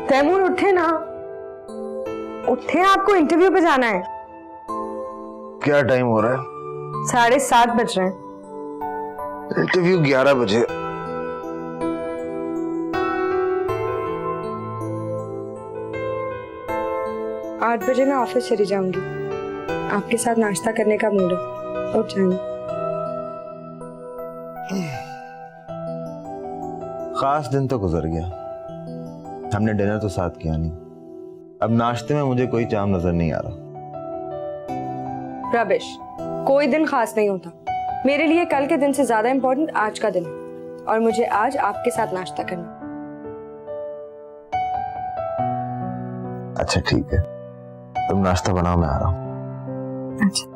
तैमूर उठे ना, उठे, आपको इंटरव्यू पे जाना है। क्या टाइम हो रहा है? 7:30 बज रहे हैं। इंटरव्यू 11 बजे। आठ बजे मैं ऑफिस चली जाऊंगी। आपके साथ नाश्ता करने का मूड है, उठ जाएंगे। खास दिन तो गुजर गया, हमने डिनर तो साथ किया नहीं। अब नाश्ते में मुझे कोई चाम नजर नहीं आ रहा। रबिश, कोई दिन खास नहीं होता। मेरे लिए कल के दिन से ज्यादा इंपॉर्टेंट आज का दिन है, और मुझे आज आपके साथ नाश्ता करना। अच्छा ठीक है, तुम नाश्ता बनाओ, मैं आ रहा हूँ। अच्छा।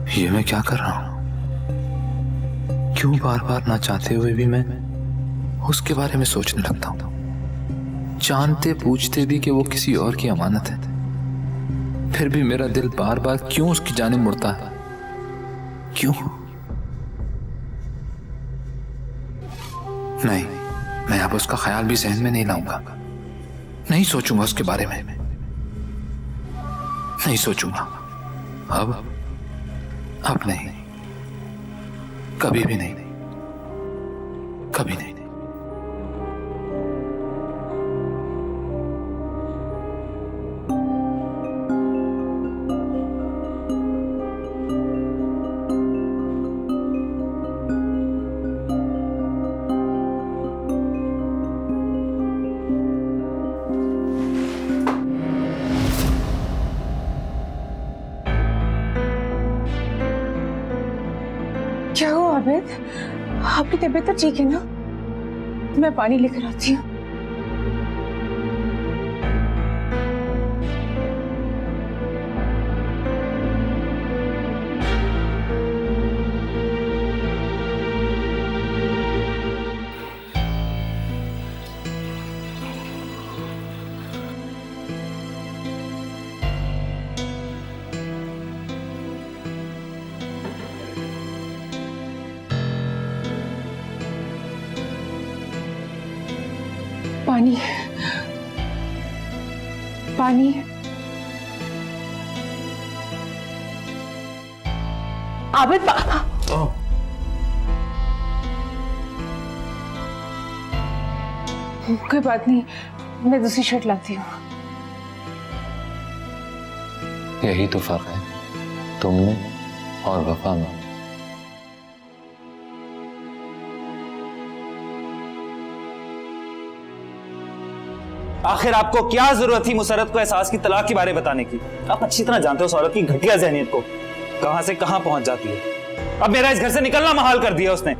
ये मैं क्या कर रहा हूं? क्यों बार बार ना चाहते हुए भी मैं उसके बारे में सोचने लगता हूं, जानते पूछते भी कि वो किसी और की अमानत है, फिर भी मेरा दिल बार बार क्यों उसकी जानिब मुड़ता है? क्यों? नहीं, मैं अब उसका ख्याल भी जहन में नहीं लाऊंगा, नहीं सोचूंगा उसके बारे में, नहीं सोचूंगा। अब नहीं, कभी भी नहीं, कभी नहीं। क्या हुआ आबिद? आपकी तबीयत तो ठीक है ना? मैं पानी लेकर आती हूँ। पानी, पानी। आबिद, कोई बात नहीं, मैं दूसरी शर्ट लाती हूँ। यही तो फर्क है तुम में और वफा में। आखिर आपको क्या जरूरत थी मुसरत को एहसास की तलाक के बारे में बताने की? आप अच्छी तरह जानते हो सौरभ की घटिया जहनियत को, कहां से कहां पहुंच जाती है। अब मेरा इस घर से निकलना महाल कर दिया उसने।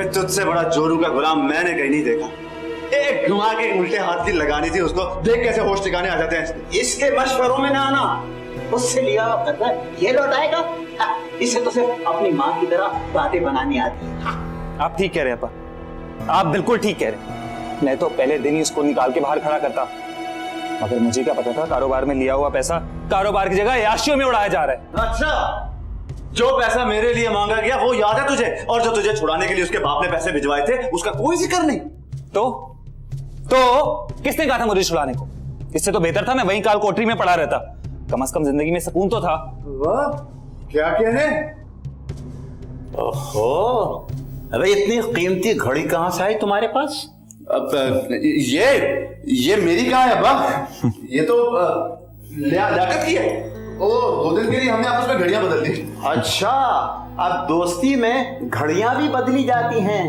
तुझसे बड़ा जोरू का गुलाम मैंने कहीं नहीं देखा। एक घुमा के उल्टे हाथ की लगानी थी उसको, देख कैसे होश ठिकाने आ जाते हैं। इसके मशवरों में ना आना, उससे लिया ये लौटाएगा। इसे तो सिर्फ अपनी माँ की तरह बातें बनानी आती है। आप ठीक कह रहे हैं अपा, आप बिल्कुल ठीक कह रहे हैं। मैं तो पहले दिन ही उसको निकाल के बाहर खड़ा करता, मगर मुझे क्या पता था कारोबार में लिया हुआ पैसा कारोबार की जगह याशियों में उड़ाया जा रहा है। अच्छा, जो पैसा मेरे लिए मांगा गया वो याद है तुझे? और जो तुझे छुड़ाने के लिए उसके बाप ने पैसे भिजवाए थे उसका कोई जिक्र नहीं। तो किसने कहा था मुझे छुड़ाने को? इससे तो बेहतर था मैं वहीं काल कोठरी में पड़ा रहता, कम से कम जिंदगी में सुकून तो था। वाह, क्या कहने? ओहो, अबे इतनी कीमती घड़ी कहां से आई तुम्हारे पास? अब ये मेरी कहाँ है अब्बा? ये तो लियाकत की है। ओ 2 दिन के लिए हमने आपस में घड़ियां बदल दी। अच्छा, अब दोस्ती में घड़ियां भी बदली जाती हैं।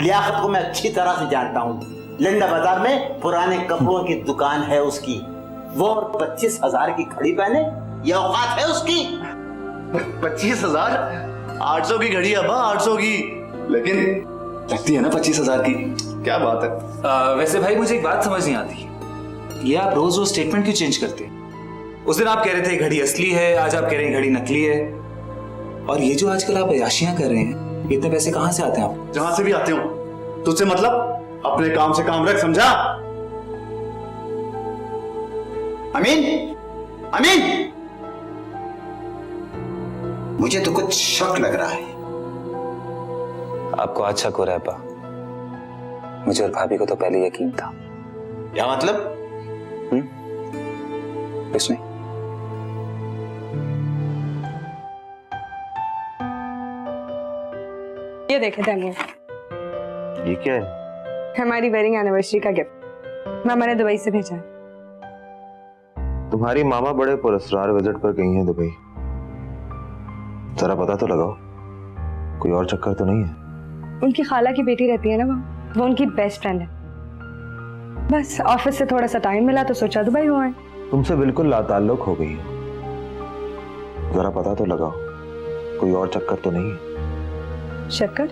लियाकत को मैं अच्छी तरह से जानता हूँ। लिंडा बाजार में पुराने कपड़ों की दुकान है उसकी। वो 25,000 की घड़ी पहने, ये औकात है उसकी। 25,000? 800 की घड़ी अब्बा, 800 की, लेकिन लगती है ना 25,000 की। क्या बात है। वैसे भाई मुझे एक बात समझ नहीं आती, ये आप रोज रोज स्टेटमेंट क्यों चेंज करते हैं? उस दिन आप कह रहे थे घड़ी असली है, आज आप कह रहे हैं घड़ी नकली है। और ये जो आजकल आप अयाशियां कर रहे हैं, इतने पैसे कहां से आते हैं आप? जहां से भी आते हो, तुझसे मतलब अपने काम से काम रख, समझा? अमीन, अमीन, मुझे तो कुछ शक लग रहा है। आपको आज शक हो रहा है पा? मुझे और भाभी को तो पहले यकीन था। क्या मतलब? कुछ नहीं। ये देखे दानिया, ये क्या है? हमारी वेडिंग एनिवर्सरी का गिफ्ट मामा ने दुबई से भेजा है। तुम्हारी मामा बड़े पुरस्कार विजिट पर गई हैं दुबई। जरा पता तो लगाओ, कोई और चक्कर तो नहीं है? उनकी खाला की बेटी रहती है ना वहाँ, वो उनकी बेस्ट फ्रेंड है। बस ऑफिस से थोड़ा सा टाइम मिला तो सोचा दुबई हो आए। तुमसे बिल्कुल लाताल्लुक हो गई है। जरा पता तो लगाओ, कोई और चक्कर तो नहीं है? चक्कर?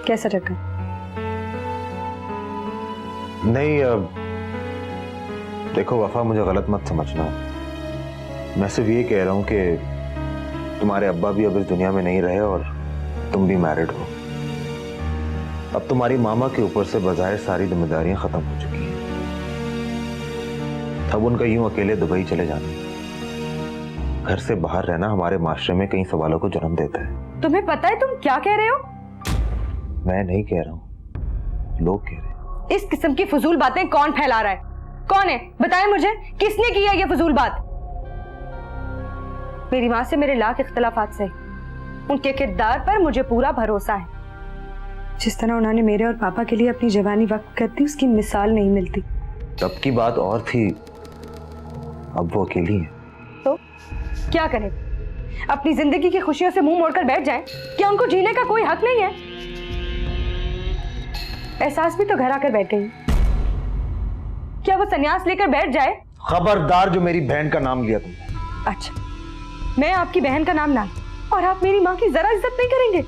कैसा चक्कर? नहीं, देखो वफा, मुझे गलत मत समझना। मैं सिर्फ ये कह रहा हूं कि तुम्हारे अब्बा भी अब इस दुनिया में नहीं रहे और तुम भी मैरिड हो। अब तुम्हारी मामा के ऊपर से बजाय सारी जिम्मेदारियां खत्म हो चुकी हैं। अब उनका यूं अकेले दुबई चले जाना, घर से बाहर रहना हमारे माशरे में कई सवालों को जन्म देता है। तुम्हें पता है तुम क्या कह रहे हो? मैं नहीं कह रहा हूं, लोग कह रहे हैं। इस किस्म की फजूल बातें कौन फैला रहा है? कौन है? बताएं मुझे, किसने किया ये फजूल बात? मेरी माँ से मेरे लाख इख्तलाफात से उनके किरदार पर मुझे पूरा भरोसा है। जिस तरह उन्होंने मेरे और पापा के लिए अपनी जवानी वक्त कर दी, उसकी मिसाल नहीं मिलती। तब की बात और थी, अब वो अकेली है। तो क्या करें? अपनी जिंदगी की खुशियों से मुंह मोड़कर बैठ जाएं? क्या उनको जीने का कोई हक नहीं है? एहसास भी तो घर आकर बैठ गई। क्या वो संन्यास लेकर बैठ जाए? खबरदार जो मेरी बहन का नाम लिया तुमने। अच्छा, मैं आपकी बहन का नाम ना और आप मेरी माँ की जरा इज्जत नहीं करेंगे?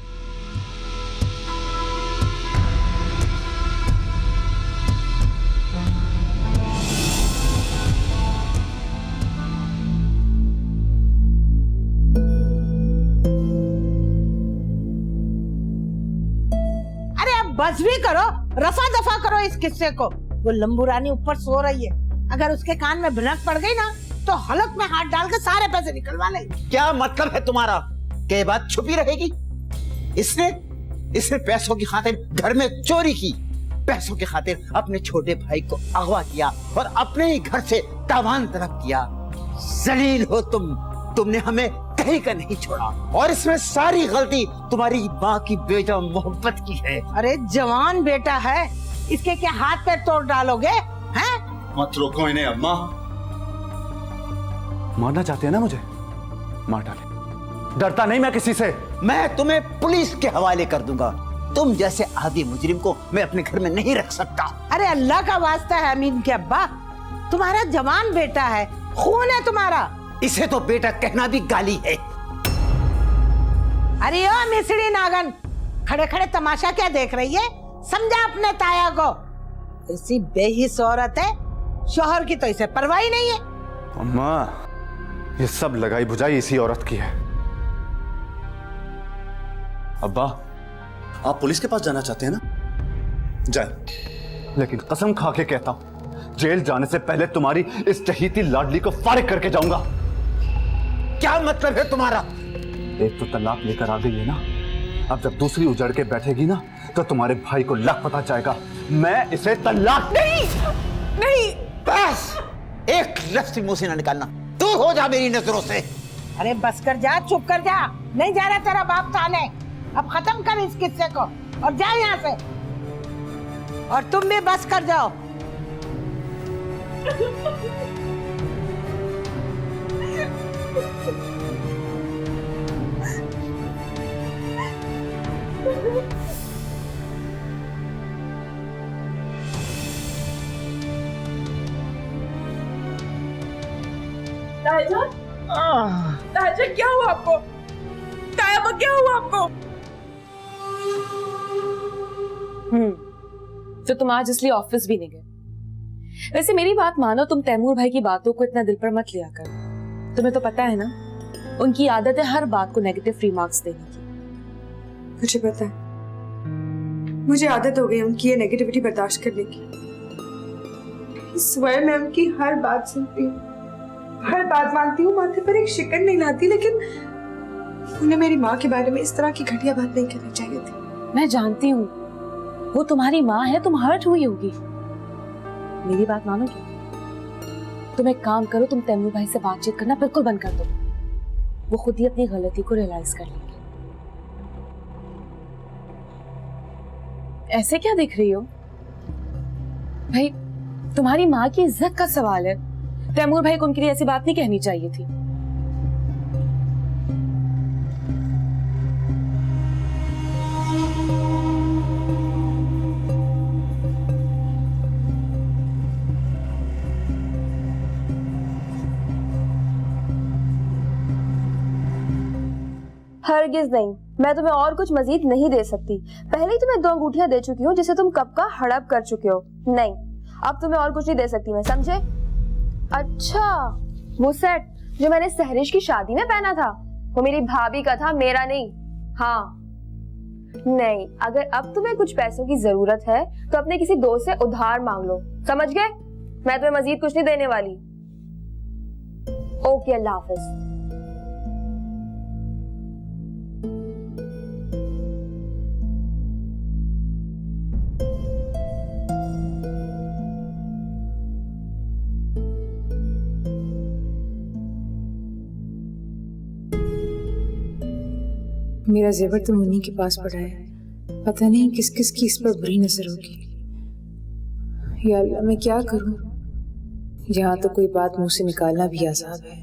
बस भी करो, रफा दफा करो इस किस्से को। वो लंबू रानी ऊपर सो रही है, अगर उसके कान में भनक पड़ गई ना तो हलक में हाथ डाल के सारे पैसे निकलवा लेगी। क्या मतलब है तुम्हारा? क्या ये बात छुपी रहेगी? इसने पैसों की खातिर घर में चोरी की, पैसों की खातिर अपने छोटे भाई को अगवा किया और अपने ही घर से तावान तलब किया। जलील हो तुमने हमें कहीं का नहीं छोड़ा और इसमें सारी गलती तुम्हारी माँ की बेटा मोहब्बत की है। अरे जवान बेटा है, इसके क्या हाथ पैर तोड़ डालोगे? हैं? मत रोको इन्हें अम्मा। मारना चाहते हैं ना मुझे? मार डाले, डरता नहीं मैं किसी से। मैं तुम्हें पुलिस के हवाले कर दूंगा। तुम जैसे आदि मुजरिम को मैं अपने घर में नहीं रख सकता। अरे अल्लाह का वास्ता है अमीन के अब्बा, तुम्हारा जवान बेटा है, खून है तुम्हारा। इसे तो बेटा कहना भी गाली है। अरे ओ मिसड़ी नागन, खड़े खड़े तमाशा क्या देख रही है? समझा अपने ताया को। ऐसी बेहिस औरत है, शोहर की तो इसे परवाह ही नहीं है। अम्मा, ये सब लगाई बुझाई इसी औरत की है। अब्बा, आप पुलिस के पास जाना चाहते हैं ना? जाए, लेकिन कसम खा के कहता हूं, जेल जाने से पहले तुम्हारी इस चहीती लाडली को फारिग करके जाऊंगा। क्या मतलब है तुम्हारा? एक तो तलाक लेकर आ गई है ना, अब जब दूसरी उजड़ के बैठेगी ना तो तुम्हारे भाई को लग पता जाएगा। मैं इसे तलाक नहीं। बस एक लफ्ज़ मुंह से ना निकालना, तू हो जा मेरी नजरों से। अरे बस कर जा, चुप कर जा, नहीं जा रहा तेरा बाप थाने। अब खत्म कर इस किस्से को और जा यहाँ से। और तुम भी बस कर जाओ। तायाजान, तायाजान क्या हुआ आपको? तायाबा क्या हुआ आपको? तो तुम आज इसलिए ऑफिस भी नहीं गए। वैसे मेरी बात मानो, तुम तैमूर भाई की बातों को इतना दिल पर मत लिया कर। तुम्हें तो पता है ना, उनकी आदत है हर बात को नेगेटिव रिमार्क्स देने की। मुझे पता है, मुझे आदत हो गई उनकी ये नेगेटिविटी बर्दाश्त करने की। स्वयं मैं उनकी हर बात सुनती हूँ, हर बात मानती हूँ, माथे पर एक शिकन नहीं लाती, लेकिन उन्हें मेरी माँ के बारे में इस तरह की घटिया बात नहीं करनी चाहिए थी। मैं जानती हूँ वो तुम्हारी माँ है, तुम हर्ट हुई होगी। मेरी बात मानोगी? तुम एक काम करो, तुम तैमूर भाई से बातचीत करना बिल्कुल बंद कर दो। वो खुद ही अपनी गलती को रियलाइज कर लेंगे। ऐसे क्या दिख रही हो भाई? तुम्हारी माँ की इज्जत का सवाल है। तैमूर भाई को उनके लिए ऐसी बात नहीं कहनी चाहिए थी। हरगिज नहीं, मैं तुम्हें और कुछ मजीद नहीं दे सकती। पहले ही तुम्हें 2 अंगूठियां दे चुकी हूँ जिसे तुम कब का हड़प कर चुके हो। नहीं, अब तुम्हें और कुछ नहीं दे सकती मैं, समझे? अच्छा, वो सेट जो मैंने सहरिश की शादी में पहना था, वो मेरी भाभी का था, मेरा नहीं। हाँ नहीं, अगर अब तुम्हें कुछ पैसों की जरूरत है तो अपने किसी दोस्त से उधार मांग लो, समझ गए? मैं तुम्हें मजीद कुछ नहीं देने वाली। ओके, अल्लाह हाफिज। मेरा जेवर तो मुन्नी के पास पड़ा है, पता नहीं किस किस की इस पर बुरी नजर होगी। या अल्लाह, मैं क्या करूं? यहाँ तो कोई बात मुंह से निकालना भी आसान है।